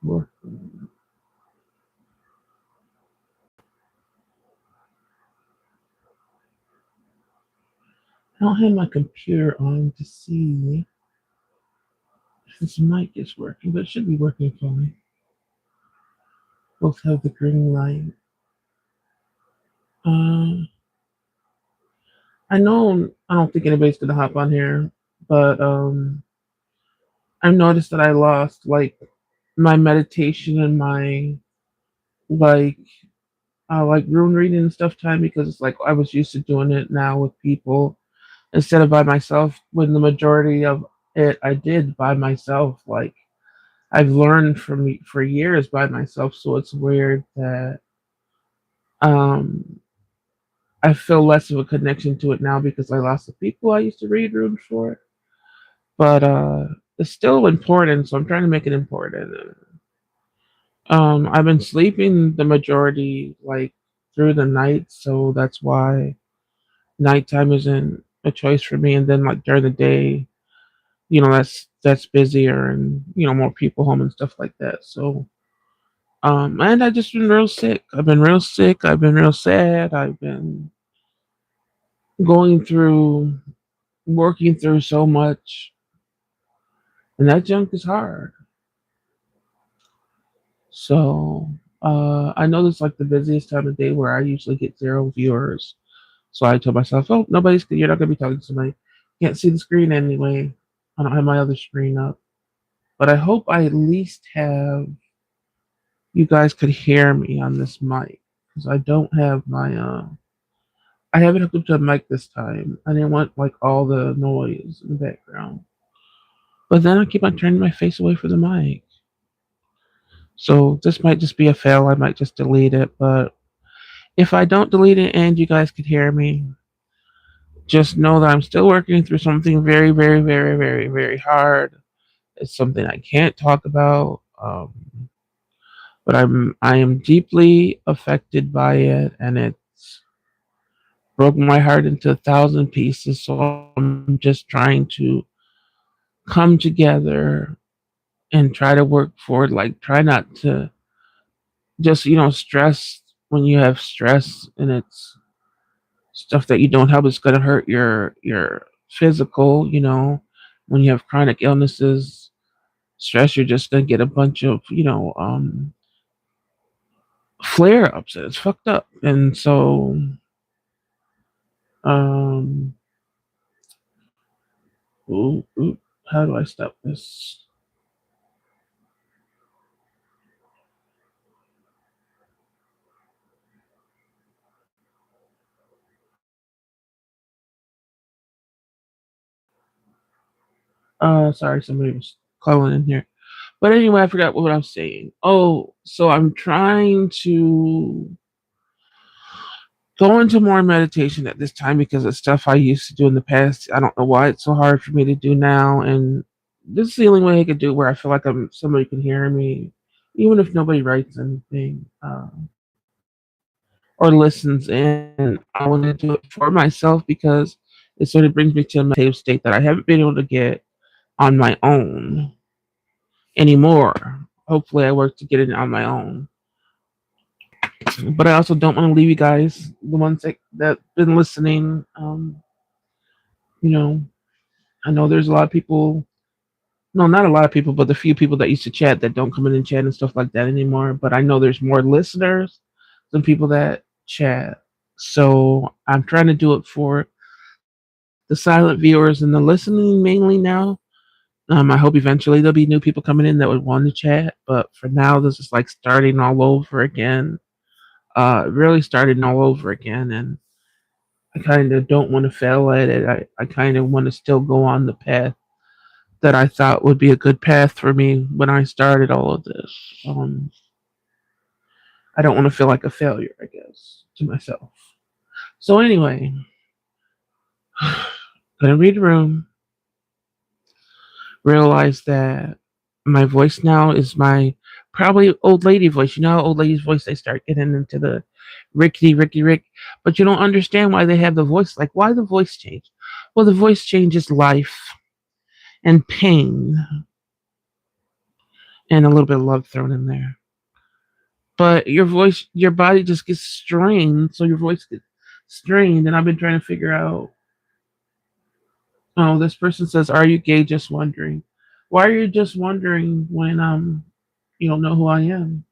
working. I don't have my computer on to see if this mic is working, but it should be working fine. Both have the green light. Uh, I know I don't think anybody's gonna hop on here, but I've noticed that I lost like my meditation and my like like room reading and stuff time because it's like I was used to doing it now with people instead of by myself when the majority of it I did by myself. Like I've learned from for years by myself, so it's weird that um I feel less of a connection to it now because I lost the people I used to read rooms for. But it's still important, so I'm trying to make it important. I've been sleeping the majority like through the night, so that's why nighttime isn't a choice for me. And then like during the day, that's busier and more people home and stuff like that. So and I just been real sick. I've been real sick. I've been real sad. I've been going through working through so much, and that junk is hard. So I know this is like the busiest time of day where I usually get zero viewers. So I told myself, oh, you're not gonna be talking to somebody. Can't see the screen anyway. I don't have my other screen up, but I hope I at least have you guys could hear me on this mic because I don't have my I haven't hooked up to a mic this time. I didn't want like all the noise in the background, but then I keep on turning my face away from the mic. So this might just be a fail. I might just delete it, but if I don't delete it and you guys could hear me, just know that I'm still working through something very, very, very, very, very hard. It's something I can't talk about, but I am deeply affected by it, and it's broken my heart into 1,000 pieces. So I'm just trying to come together and try to work forward. Like try not to just stress when you have stress and it's stuff that you don't help. It's gonna hurt your physical. When you have chronic illnesses, stress, you're just gonna get a bunch of flare ups, and it's fucked up. And so um, how do I stop this? Sorry, somebody was calling in here. But anyway, I forgot what I'm saying. Oh, so I'm trying to go into more meditation at this time because it's stuff I used to do in the past. I don't know why it's so hard for me to do now, and this is the only way I could do it where I feel like somebody can hear me, even if nobody writes anything or listens in. I want to do it for myself because it sort of brings me to a meditative state that I haven't been able to get on my own anymore. Hopefully, I work to get it on my own. But I also don't want to leave you guys, the ones that been listening. You know, I know there's a lot of people. No, not a lot of people, but the few people that used to chat that don't come in and chat and stuff like that anymore. But I know there's more listeners than people that chat. So I'm trying to do it for the silent viewers and the listening mainly now. I hope eventually there'll be new people coming in that would want to chat. But for now, this is like starting all over again. Really starting all over again. And I kind of don't want to fail at it. I kind of want to still go on the path that I thought would be a good path for me when I started all of this. I don't want to feel like a failure, I guess, to myself. So anyway, gonna read the room. Realize that my voice now is my probably old lady voice. You know how old ladies' voice they start getting into the rickety ricky rick, but you don't understand why they have the voice. Like why the voice change? Well, the voice change is life and pain and a little bit of love thrown in there. But your voice, your body just gets strained, so your voice gets strained. And I've been trying to figure out. Oh, this person says, "Are you gay?" Just wondering. Why are you just wondering when you don't know who I am?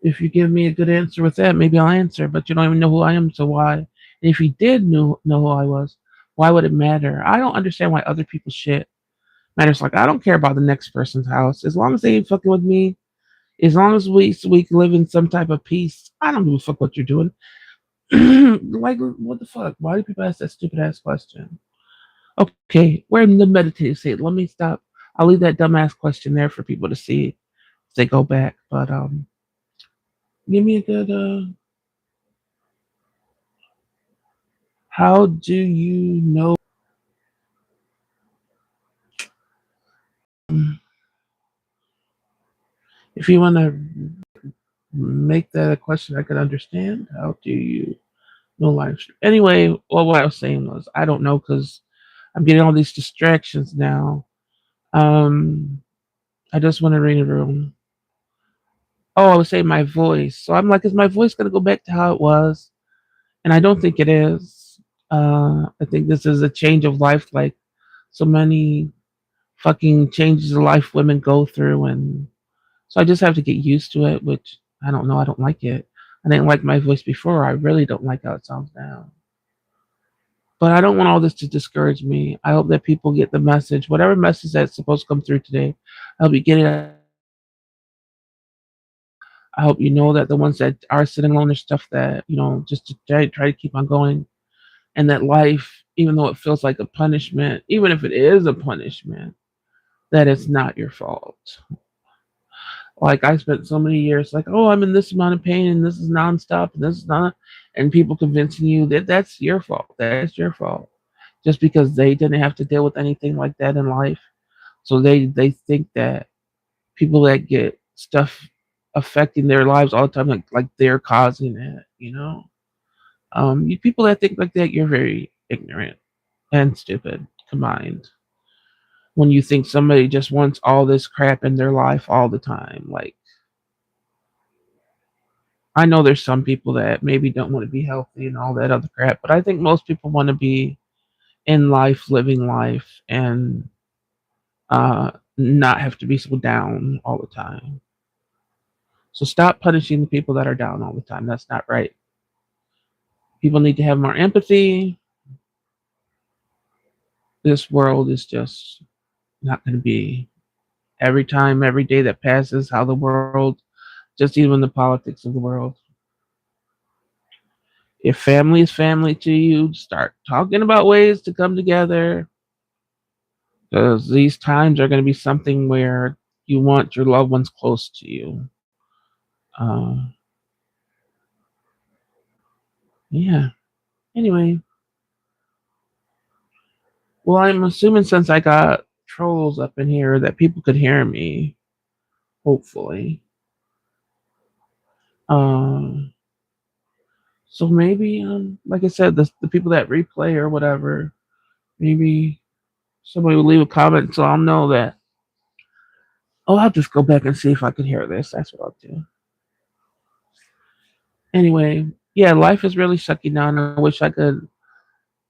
If you give me a good answer with that, maybe I'll answer. But you don't even know who I am, so why? And if you did know who I was, why would it matter? I don't understand why other people's shit matters. Like I don't care about the next person's house as long as they ain't fucking with me. As long as we live in some type of peace, I don't give a fuck what you're doing. Like what the fuck? Why do people ask that stupid ass question? Okay, we're in the meditative state. Let me stop. I'll leave that dumbass question there for people to see if they go back. But give me a good how do you know if you want to make that a question I could understand? How do you know live stream? Anyway, well, what I was saying was I don't know because I'm getting all these distractions now. Um, I just want to read a room. Oh, I was saying my voice. So I'm like, is my voice gonna go back to how it was? And I don't think it is. I think this is a change of life, like so many fucking changes of life women go through, and so I just have to get used to it. Which I don't know. I don't like it. I didn't like my voice before. I really don't like how it sounds now. But I don't want all this to discourage me. I hope that people get the message, whatever message that's supposed to come through today. I hope you get it. I hope you know that the ones that are sitting alone are stuff that just to try to keep on going, and that life, even though it feels like a punishment, even if it is a punishment, that it's not your fault. Like I spent so many years like, oh, I'm in this amount of pain and this is nonstop and this is not, and people convincing you that that's your fault. That's your fault, just because they didn't have to deal with anything like that in life. So they think that people that get stuff affecting their lives all the time, like they're causing it. You people that think like that, you're very ignorant and stupid combined. When you think somebody just wants all this crap in their life all the time, like I know there's some people that maybe don't want to be healthy and all that other crap, but I think most people want to be in life, living life, and not have to be so down all the time. So stop punishing the people that are down all the time. That's not right. People need to have more empathy. This world is just not going to be every time, every day that passes, how the world, just even the politics of the world. If family is family to you, start talking about ways to come together, because these times are going to be something where you want your loved ones close to you. Uh, yeah. Anyway, well, I'm assuming since I got trolls up in here that people could hear me. Hopefully. Um, so maybe, like I said, the people that replay or whatever, maybe somebody will leave a comment so I'll know that. Oh, I'll just go back and see if I can hear this. That's what I'll do. Anyway, yeah, life is really sucky now, and I wish I could.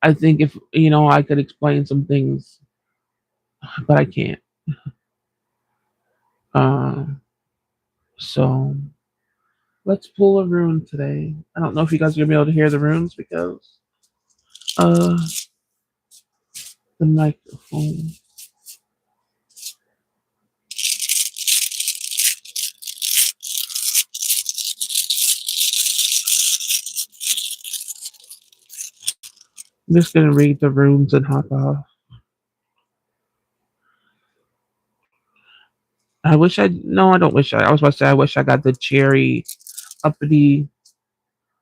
I think if I could explain some things, but I can't. Um, so let's pull a rune today. I don't know if you guys are gonna be able to hear the runes because uh the microphone. I'm just gonna read the runes and hop off. I wish I no, I don't wish I was about to say I wish I got the cherry uppity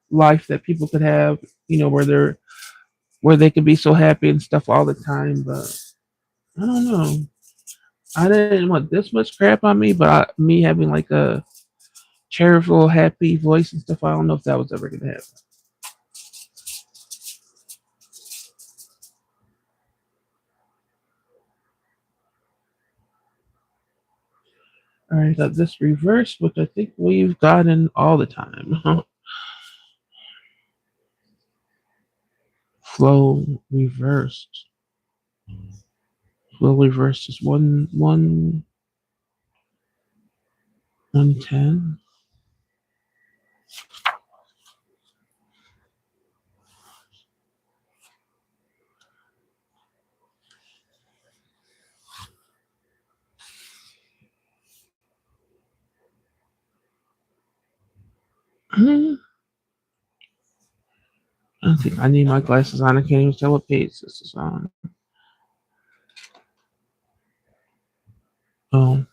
life that people could have, where they could be so happy and stuff all the time, but I don't know. I didn't want this much crap on me, but me having like a cheerful, happy voice and stuff, I don't know if that was ever gonna happen. All right, got this reversed, which I think we've gotten all the time. Flow reversed. Flow reversed is 110. I think I need my glasses on. I can't even tell what page this is on. Oh,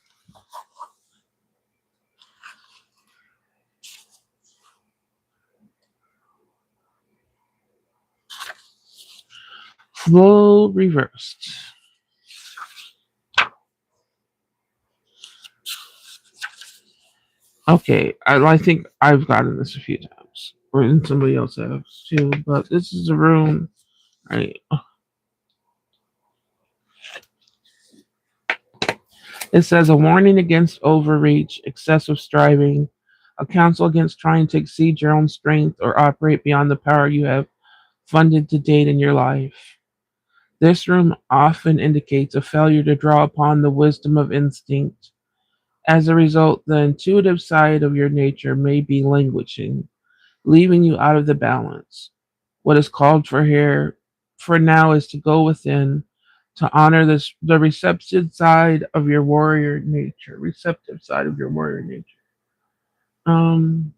flow reversed. Okay, I think I've gotten this a few times, or and somebody else has too. But this is a room, right? It says a warning against overreach, excessive striving, a counsel against trying to exceed your own strength or operate beyond the power you have funded to date in your life. This room often indicates a failure to draw upon the wisdom of instinct. As a result, the intuitive side of your nature may be languishing, leaving you out of the balance. What is called for here for now is to go within, to honor this the receptive side of your warrior nature. Receptive side of your warrior nature. Um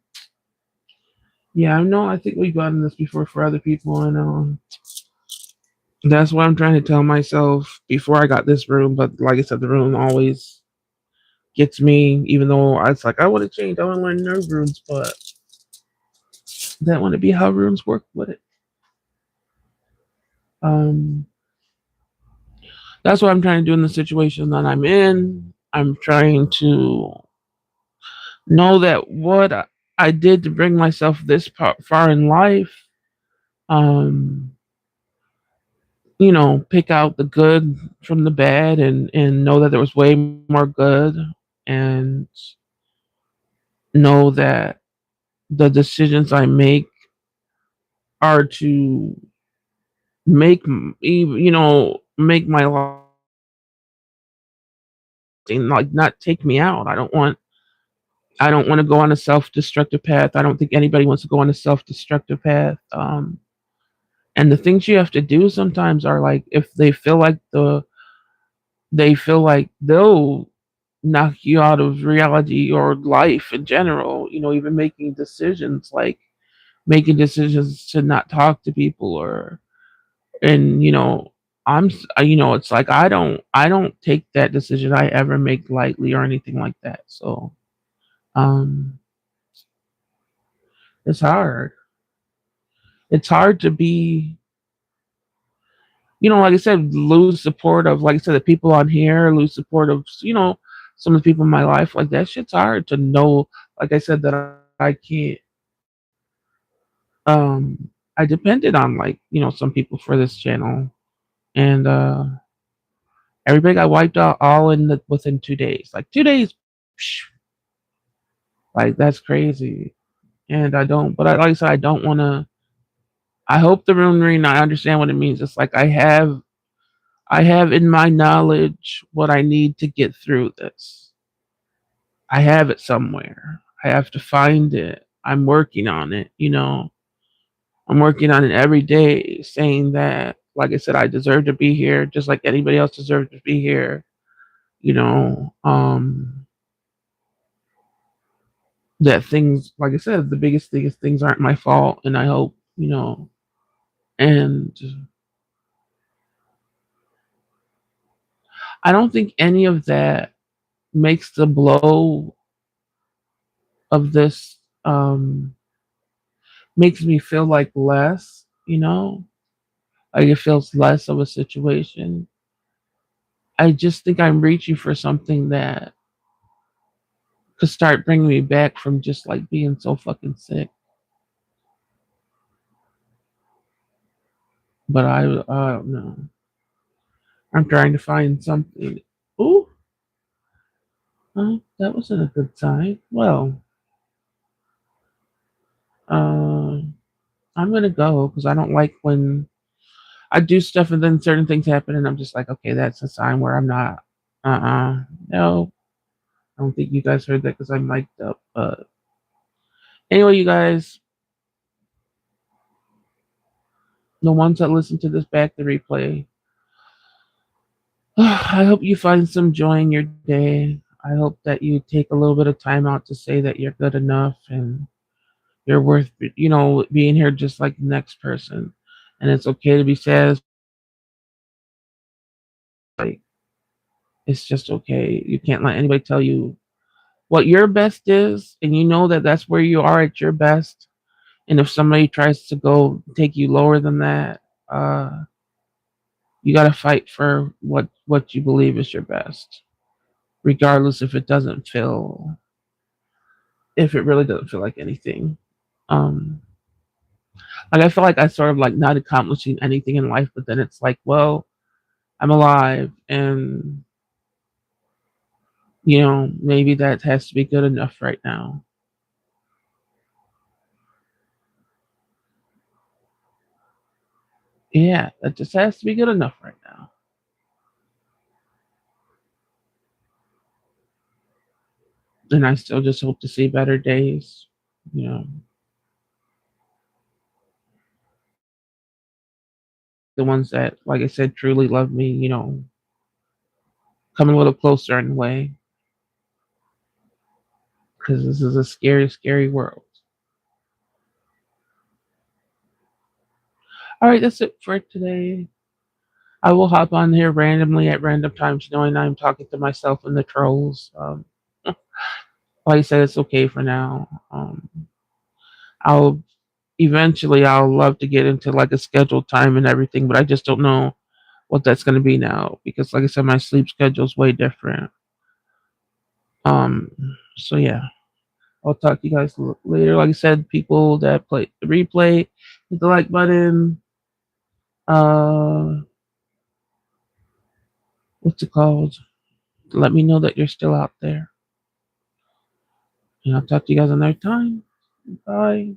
yeah, I know I think we've gotten this before for other people and that's what I'm trying to tell myself before I got this room, but like I said, the room always gets me, even though I was like, I want to change, I want to learn nerve runes, but that want to be how runes work with it. Um that's what I'm trying to do in the situation that I'm in. I'm trying to know that what I did to bring myself this far in life, um, pick out the good from the bad and know that there was way more good and know that the decisions I make are to make my life and like not take me out. I don't want to go on a self-destructive path. I don't think anybody wants to go on a self-destructive path. And the things you have to do sometimes are like if they feel like they'll knock you out of reality or life in general, even making decisions to not talk to people or and it's like I don't take that decision I ever make lightly or anything like that. So um it's hard. It's hard to be, like I said, lose support of, like I said, the people on here, lose support of, some of the people in my life. Like that shit's hard to know. Like I said, that I can't. I depended on like some people for this channel, and everybody got wiped out all within 2 days. Like 2 days, psh, like that's crazy. And I don't, but like I said, I don't want to. I hope the room ring. I understand what it means. It's like I have in my knowledge what I need to get through this. I have it somewhere. I have to find it. I'm working on it, I'm working on it every day, saying that, like I said, I deserve to be here, just like anybody else deserves to be here, you know. That things, like I said, the biggest thing is things aren't my fault, and I hope, and I don't think any of that makes the blow of this makes me feel like less, like it feels less of a situation. I just think I'm reaching for something that could start bringing me back from just like being so fucking sick. But I don't know. I'm trying to find something. Ooh, That wasn't a good sign. Well, uh, I'm gonna go because I don't like when I do stuff and then certain things happen and I'm just like, okay, that's a sign where I'm not. No, I don't think you guys heard that because I'm mic'd up. But anyway, you guys, the ones that listen to this back the replay, I hope you find some joy in your day. I hope that you take a little bit of time out to say that you're good enough and you're worth, being here just like the next person. And it's okay to be sad. Like, it's just okay. You can't let anybody tell you what your best is, and you know that that's where you are at your best. And if somebody tries to go take you lower than that, you got to fight for what you believe is your best, regardless if it really doesn't feel like anything. Um, like I feel like I sort of like not accomplishing anything in life, but then it's like, well, I'm alive, and maybe that has to be good enough right now. Yeah, that just has to be good enough right now. And I still just hope to see better days. You know, the ones that, like I said, truly love me. Come a little closer in a way, because this is a scary, scary world. All right, that's it for today. I will hop on here randomly at random times, knowing I'm talking to myself and the trolls. Like I said, it's okay for now. I'll I'll love to get into like a scheduled time and everything, but I just don't know what that's going to be now because, like I said, my sleep schedule is way different. So yeah, I'll talk to you guys later. Like I said, people that play the replay, hit the like button. Uh, what's it called? Let me know that you're still out there. And I'll talk to you guys another time. Bye.